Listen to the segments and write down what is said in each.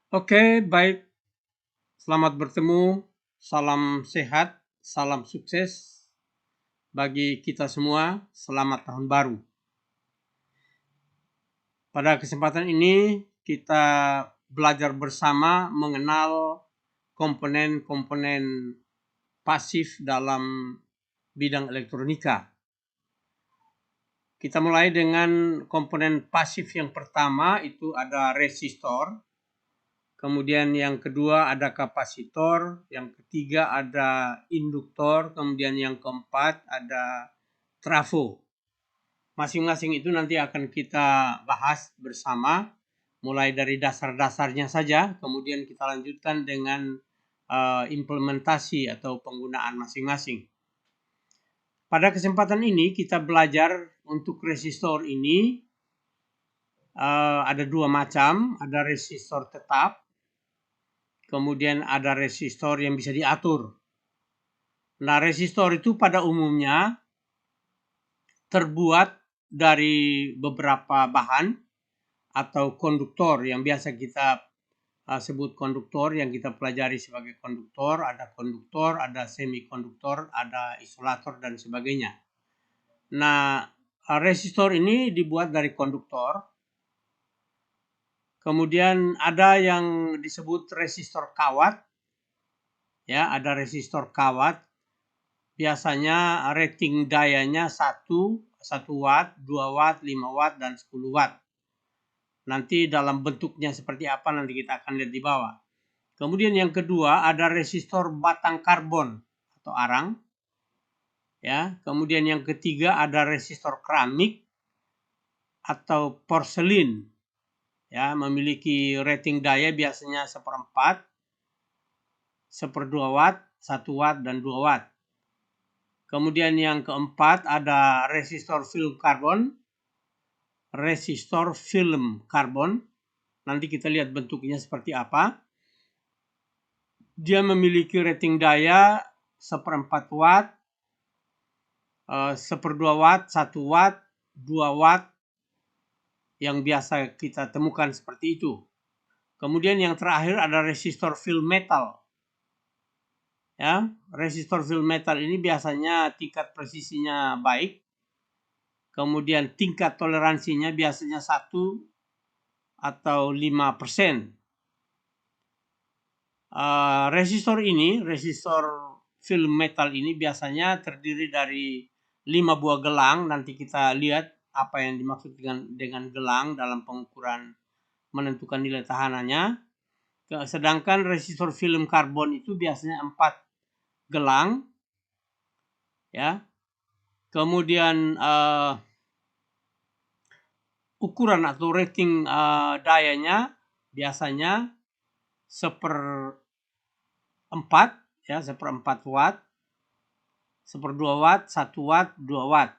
Oke, baik. Selamat bertemu. Salam sehat, salam sukses bagi kita semua. Selamat tahun baru. Pada kesempatan ini kita belajar bersama mengenal komponen-komponen pasif dalam bidang elektronika. Kita mulai dengan komponen pasif yang pertama, itu ada resistor. Kemudian yang kedua ada kapasitor, yang ketiga ada induktor, kemudian yang keempat ada trafo. Masing-masing itu nanti akan kita bahas bersama, mulai dari dasar-dasarnya saja, kemudian kita lanjutkan dengan implementasi atau penggunaan masing-masing. Pada kesempatan ini kita belajar untuk resistor ini ada dua macam, ada resistor tetap, kemudian ada resistor yang bisa diatur. Nah, resistor itu pada umumnya terbuat dari beberapa bahan atau konduktor yang biasa kita sebut konduktor, yang kita pelajari sebagai konduktor. Ada semikonduktor, ada isolator dan sebagainya. Nah, resistor ini dibuat dari konduktor. Kemudian ada yang disebut resistor kawat. Ya, ada resistor kawat. Biasanya rating dayanya 1 watt, 2 watt, 5 watt, dan 10 watt. Nanti dalam bentuknya seperti apa nanti kita akan lihat di bawah. Kemudian yang kedua ada resistor batang karbon atau arang. Ya, kemudian yang ketiga ada resistor keramik atau porselin. Ya, memiliki rating daya biasanya 1/4, 1/2 watt, 1 watt, dan 2 watt. Kemudian yang keempat ada resistor film karbon. Nanti kita lihat bentuknya seperti apa. Dia memiliki rating daya 1/4 watt, 1/2 watt, 1 watt, 2 watt, yang biasa kita temukan seperti itu. Kemudian yang terakhir ada resistor film metal. Ya, resistor film metal ini biasanya tingkat presisinya baik. Kemudian tingkat toleransinya biasanya 1 atau 5%. Resistor film metal ini biasanya terdiri dari 5 buah gelang. Nanti kita lihat apa yang dimaksud dengan gelang dalam pengukuran menentukan nilai tahanannya. Sedangkan resistor film karbon itu biasanya 4 gelang. Ya. Kemudian ukuran atau rating dayanya biasanya 1/4, ya, 1/4 watt, 1/2 watt, 1 watt, 2 watt.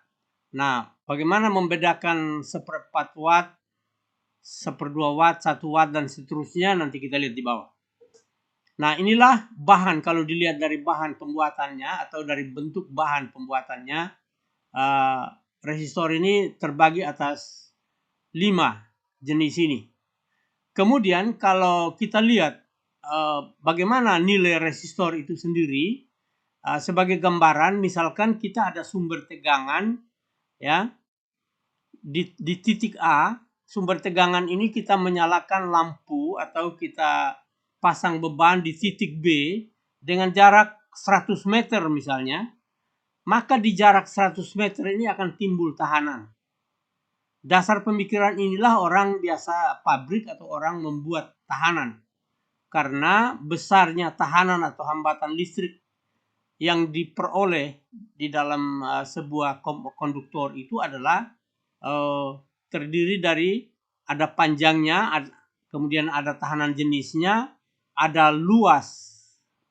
Nah, bagaimana membedakan 1/4 watt, 1/2 watt, 1 watt, dan seterusnya nanti kita lihat di bawah. Nah, inilah bahan. Kalau dilihat dari bahan pembuatannya atau dari bentuk bahan pembuatannya, resistor ini terbagi atas 5 jenis ini. Kemudian kalau kita lihat bagaimana nilai resistor itu sendiri, sebagai gambaran, misalkan kita ada sumber tegangan, ya, di titik A. Sumber tegangan ini kita menyalakan lampu atau kita pasang beban di titik B dengan jarak 100 meter misalnya, maka di jarak 100 meter ini akan timbul tahanan. Dasar pemikiran inilah orang biasa pabrik atau orang membuat tahanan. Karena besarnya tahanan atau hambatan listrik yang diperoleh di dalam sebuah konduktor itu adalah terdiri dari ada panjangnya, kemudian ada tahanan jenisnya, ada luas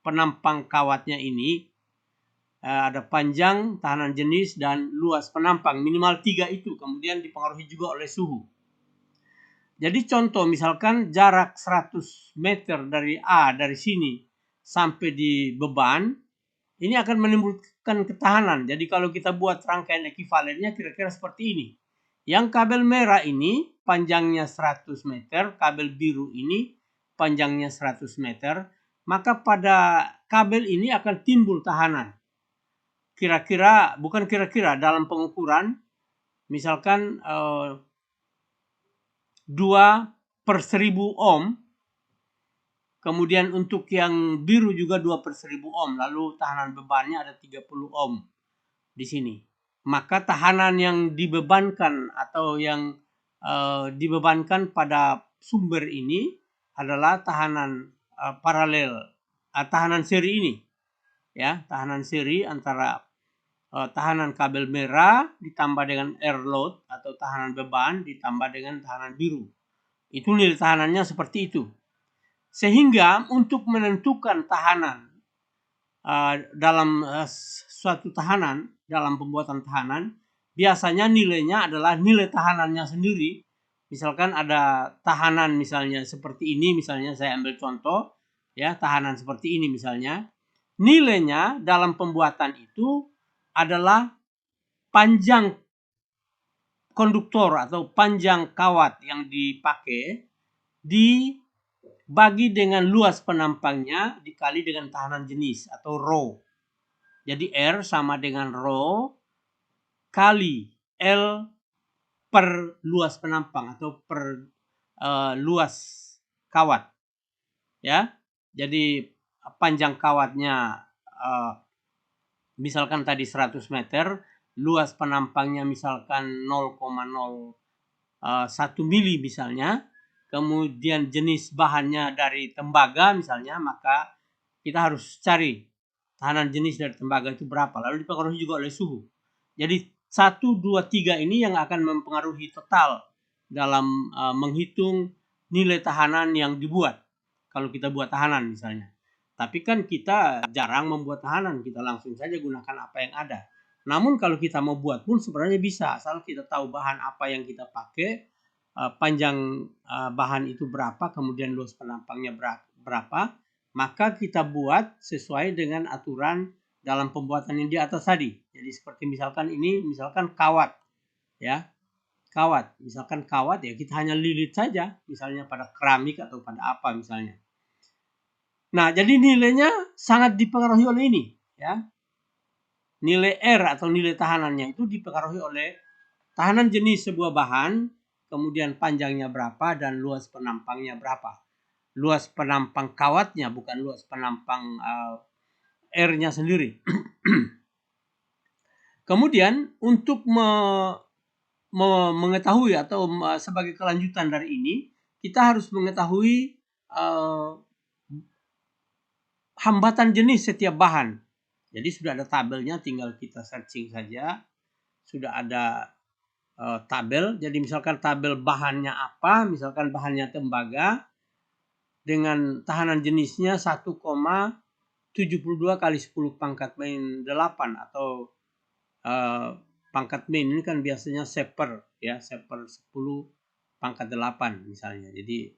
penampang kawatnya ini, ada panjang, tahanan jenis, dan luas penampang. Minimal 3 itu. Kemudian dipengaruhi juga oleh suhu. Jadi contoh misalkan jarak 100 meter dari A, dari sini sampai di beban, ini akan menimbulkan ketahanan. Jadi kalau kita buat rangkaian ekuivalennya kira-kira seperti ini. Yang kabel merah ini panjangnya 100 meter, kabel biru ini panjangnya 100 meter, maka pada kabel ini akan timbul tahanan. Bukan kira-kira, dalam pengukuran, misalkan 2/1000 ohm, kemudian untuk yang biru juga 2/1000 ohm, lalu tahanan bebannya ada 30 ohm di sini. Maka tahanan yang dibebankan atau yang dibebankan pada sumber ini adalah tahanan tahanan seri ini, ya, tahanan seri antara tahanan kabel merah ditambah dengan air load atau tahanan beban ditambah dengan tahanan biru. Itu nilai tahanannya seperti itu. Sehingga untuk menentukan tahanan dalam suatu tahanan, dalam pembuatan tahanan, biasanya nilainya adalah nilai tahanannya sendiri. Misalkan ada tahanan misalnya seperti ini, misalnya saya ambil contoh, ya, tahanan seperti ini misalnya. Nilainya dalam pembuatan itu adalah panjang konduktor atau panjang kawat yang dipakai dibagi dengan luas penampangnya dikali dengan tahanan jenis atau rho. Jadi R sama dengan rho kali L per luas penampang atau per luas kawat. Ya, jadi panjang kawatnya misalkan tadi 100 meter, luas penampangnya misalkan 0,01 mili misalnya, kemudian jenis bahannya dari tembaga misalnya, maka kita harus cari tahanan jenis dari tembaga itu berapa, lalu dipengaruhi juga oleh suhu. Jadi 1, 2, 3 ini yang akan mempengaruhi total dalam menghitung nilai tahanan yang dibuat. Kalau kita buat tahanan misalnya. Tapi kan kita jarang membuat tahanan, kita langsung saja gunakan apa yang ada. Namun kalau kita mau buat pun sebenarnya bisa, asal kita tahu bahan apa yang kita pakai, panjang bahan itu berapa, kemudian luas penampangnya berapa, maka kita buat sesuai dengan aturan dalam pembuatan yang di atas tadi. Jadi seperti misalkan ini, misalkan kawat, ya, kawat. Misalkan kawat ya kita hanya lilit saja, misalnya pada keramik atau pada apa misalnya. Nah, jadi nilainya sangat dipengaruhi oleh ini, ya. Nilai R atau nilai tahanannya itu dipengaruhi oleh tahanan jenis sebuah bahan, kemudian panjangnya berapa dan luas penampangnya berapa. Luas penampang kawatnya, bukan luas penampang R-nya sendiri. Kemudian untuk mengetahui atau sebagai kelanjutan dari ini, kita harus mengetahui hambatan jenis setiap bahan. Jadi sudah ada tabelnya, tinggal kita searching saja. Sudah ada tabel. Jadi misalkan tabel bahannya apa, misalkan bahannya tembaga dengan tahanan jenisnya 1,72 kali 10 pangkat min 8 atau pangkat min ini kan biasanya seper, ya, seper 10 pangkat 8 misalnya. Jadi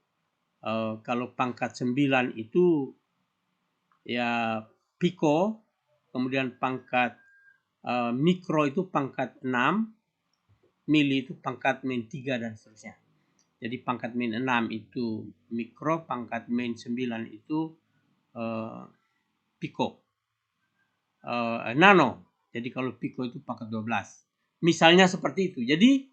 kalau pangkat 9 itu ya piko, kemudian pangkat mikro itu pangkat 6, mili itu pangkat min 3 dan seterusnya. Jadi pangkat min 6 itu mikro, pangkat min 9 itu piko, nano. Jadi kalau piko itu pangkat 12. Misalnya seperti itu. Jadi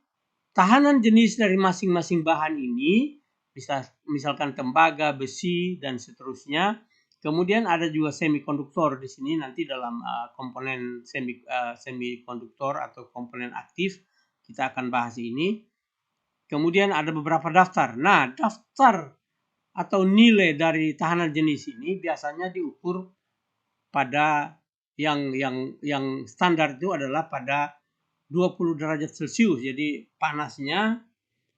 tahanan jenis dari masing-masing bahan ini bisa misalkan tembaga, besi dan seterusnya. Kemudian ada juga semikonduktor di sini nanti dalam komponen semikonduktor atau komponen aktif kita akan bahas ini. Kemudian ada beberapa daftar. Nah, daftar atau nilai dari tahanan jenis ini biasanya diukur pada yang standar itu adalah pada 20 derajat Celcius. Jadi panasnya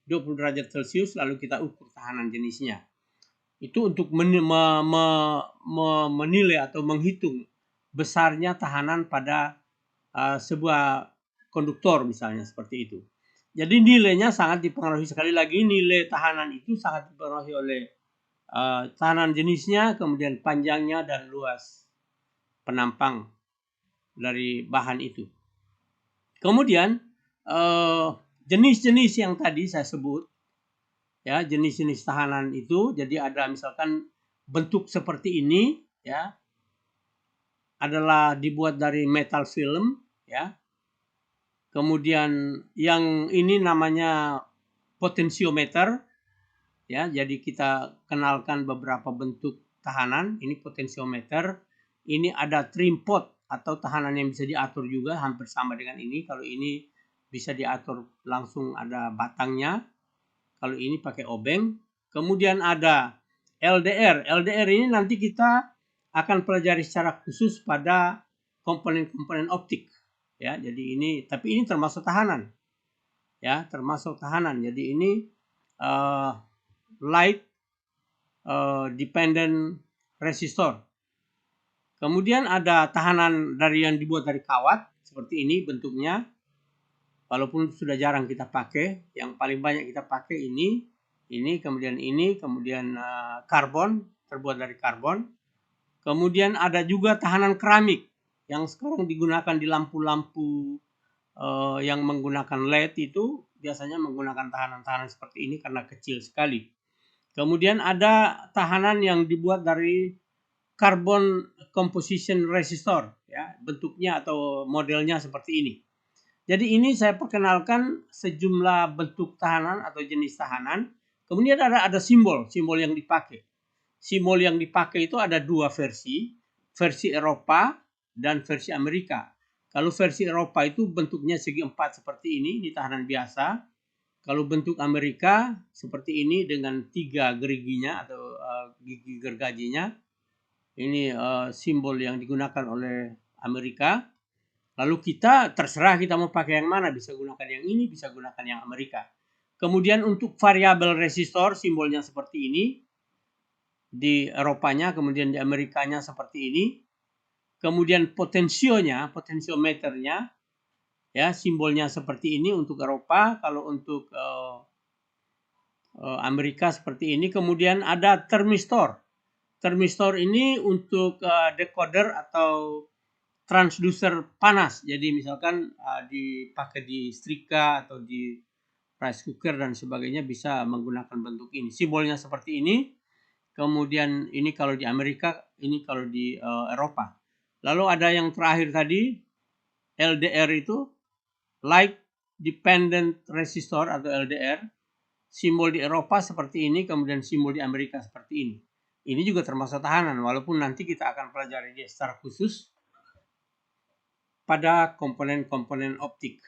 20 derajat Celcius lalu kita ukur tahanan jenisnya. Itu untuk menilai atau menghitung besarnya tahanan pada sebuah konduktor misalnya seperti itu. Jadi nilainya sangat dipengaruhi, sekali lagi nilai tahanan itu sangat dipengaruhi oleh tahanan jenisnya, kemudian panjangnya dan luas penampang dari bahan itu. Kemudian jenis-jenis yang tadi saya sebut Ya, jenis-jenis tahanan itu, jadi ada misalkan bentuk seperti ini, ya, adalah dibuat dari metal film, ya. Kemudian yang ini namanya potensiometer, ya. Jadi kita kenalkan beberapa bentuk tahanan. Ini potensiometer. Ini ada trim pot atau tahanan yang bisa diatur juga, hampir sama dengan ini. Kalau ini bisa diatur langsung ada batangnya. Kalau ini pakai obeng. Kemudian ada LDR. LDR ini nanti kita akan pelajari secara khusus pada komponen-komponen optik. Ya, jadi ini, tapi ini termasuk tahanan. Ya, termasuk tahanan. Jadi ini light dependent resistor. Kemudian ada tahanan dari yang dibuat dari kawat seperti ini bentuknya. Walaupun sudah jarang kita pakai, yang paling banyak kita pakai ini, kemudian karbon, terbuat dari karbon. Kemudian ada juga tahanan keramik yang sekarang digunakan di lampu-lampu yang menggunakan LED itu biasanya menggunakan tahanan-tahanan seperti ini karena kecil sekali. Kemudian ada tahanan yang dibuat dari carbon composition resistor, ya, bentuknya atau modelnya seperti ini. Jadi ini saya perkenalkan sejumlah bentuk tahanan atau jenis tahanan. Kemudian ada simbol yang dipakai. Simbol yang dipakai itu ada dua versi Eropa dan versi Amerika. Kalau versi Eropa itu bentuknya segi empat seperti ini tahanan biasa. Kalau bentuk Amerika seperti ini dengan 3 geriginya atau gigi gergajinya. Ini simbol yang digunakan oleh Amerika. Lalu kita terserah kita mau pakai yang mana, bisa gunakan yang ini, bisa gunakan yang Amerika. Kemudian untuk variabel resistor simbolnya seperti ini. Di Eropanya, kemudian di Amerikanya seperti ini. Kemudian potensiometernya, ya, simbolnya seperti ini untuk Eropa. Kalau untuk Amerika seperti ini. Kemudian ada termistor. Termistor ini untuk decoder atau transducer panas. Jadi misalkan dipakai di setrika atau di rice cooker dan sebagainya bisa menggunakan bentuk ini. Simbolnya seperti ini. Kemudian ini kalau di Amerika, ini kalau di Eropa. Lalu ada yang terakhir tadi, LDR itu, Light Dependent Resistor atau LDR. Simbol di Eropa seperti ini, kemudian simbol di Amerika seperti ini. Ini juga termasuk tahanan, walaupun nanti kita akan pelajari dia secara khusus pada komponen-komponen optik.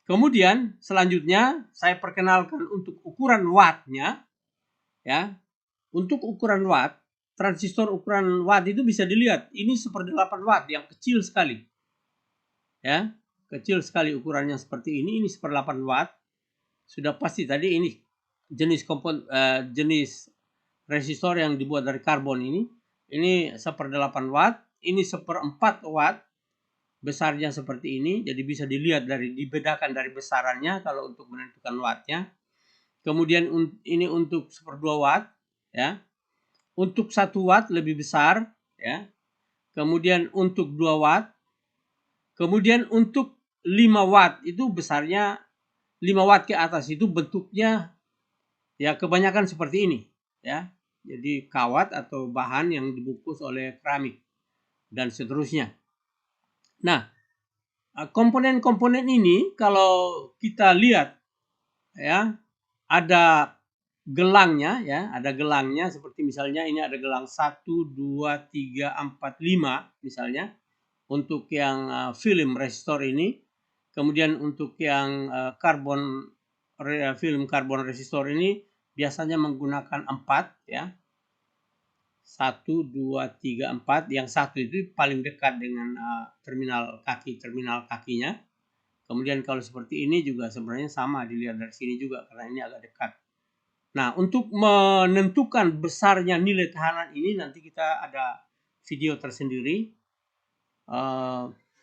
Kemudian selanjutnya saya perkenalkan untuk ukuran wattnya, ya. Untuk ukuran watt, transistor ukuran watt itu bisa dilihat. Ini 1/8 watt yang kecil sekali. Ya, kecil sekali ukurannya seperti ini. Ini 1/8 watt. Sudah pasti tadi ini jenis resistor yang dibuat dari karbon ini. Ini 1/8 watt. Ini 1/4 watt. Besarnya seperti ini. Jadi bisa dilihat dibedakan dari besarannya kalau untuk menentukan wattnya. Kemudian ini untuk 1/2 watt, ya. Untuk 1 watt lebih besar, ya. Kemudian untuk 2 watt. Kemudian untuk 5 watt itu besarnya 5 watt ke atas itu bentuknya ya kebanyakan seperti ini, ya. Jadi kawat atau bahan yang dibungkus oleh keramik dan seterusnya. Nah, komponen-komponen ini kalau kita lihat, ya, ada gelangnya, ya, ada gelangnya seperti misalnya ini ada gelang 1, 2, 3, 4, 5 misalnya untuk yang film resistor ini. Kemudian untuk yang film karbon resistor ini biasanya menggunakan 4, ya. 1, 2, 3, 4. Yang satu itu paling dekat dengan terminal kakinya. Kemudian kalau seperti ini juga sebenarnya sama dilihat dari sini juga karena ini agak dekat. Nah, untuk menentukan besarnya nilai tahanan ini nanti kita ada video tersendiri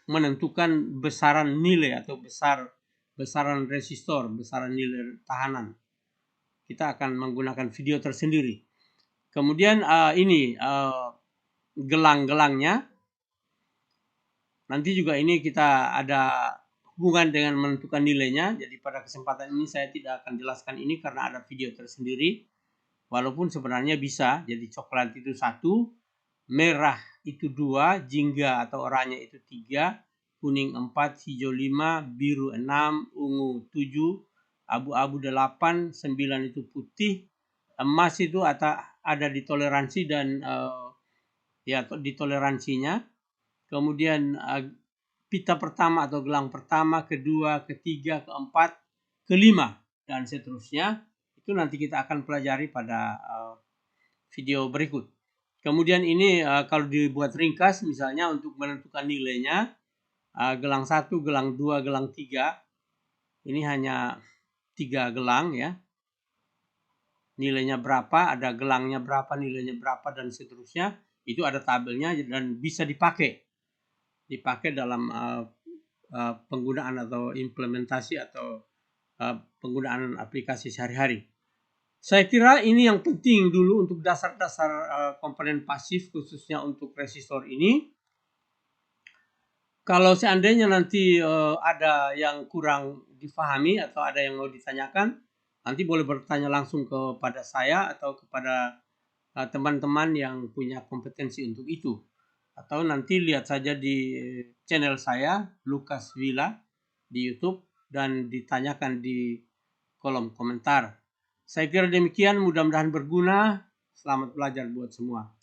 menentukan besaran nilai atau besaran resistor, besaran nilai tahanan. Kita akan menggunakan video tersendiri. Kemudian ini gelang-gelangnya. Nanti juga ini kita ada hubungan dengan menentukan nilainya. Jadi pada kesempatan ini saya tidak akan jelaskan ini karena ada video tersendiri. Walaupun sebenarnya bisa. Jadi coklat itu 1, merah itu 2, jingga atau oranye itu 3, kuning 4, hijau 5, biru 6, ungu 7, abu-abu 8, 9 itu putih, emas itu ada di toleransi dan ya di toleransinya. Kemudian pita pertama atau gelang pertama, kedua, ketiga, keempat, kelima, dan seterusnya. Itu nanti kita akan pelajari pada video berikut. Kemudian ini kalau dibuat ringkas, misalnya untuk menentukan nilainya, gelang 1, gelang 2, gelang 3, ini hanya 3 gelang ya. Nilainya berapa, ada gelangnya berapa, nilainya berapa, dan seterusnya. Itu ada tabelnya dan bisa dipakai dalam penggunaan atau implementasi atau penggunaan aplikasi sehari-hari. Saya kira ini yang penting dulu untuk dasar-dasar komponen pasif, khususnya untuk resistor ini. Kalau seandainya nanti ada yang kurang difahami atau ada yang mau ditanyakan, nanti boleh bertanya langsung kepada saya atau kepada teman-teman yang punya kompetensi untuk itu. Atau nanti lihat saja di channel saya, Lukas Villa, di YouTube, dan ditanyakan di kolom komentar. Saya kira demikian, mudah-mudahan berguna. Selamat belajar buat semua.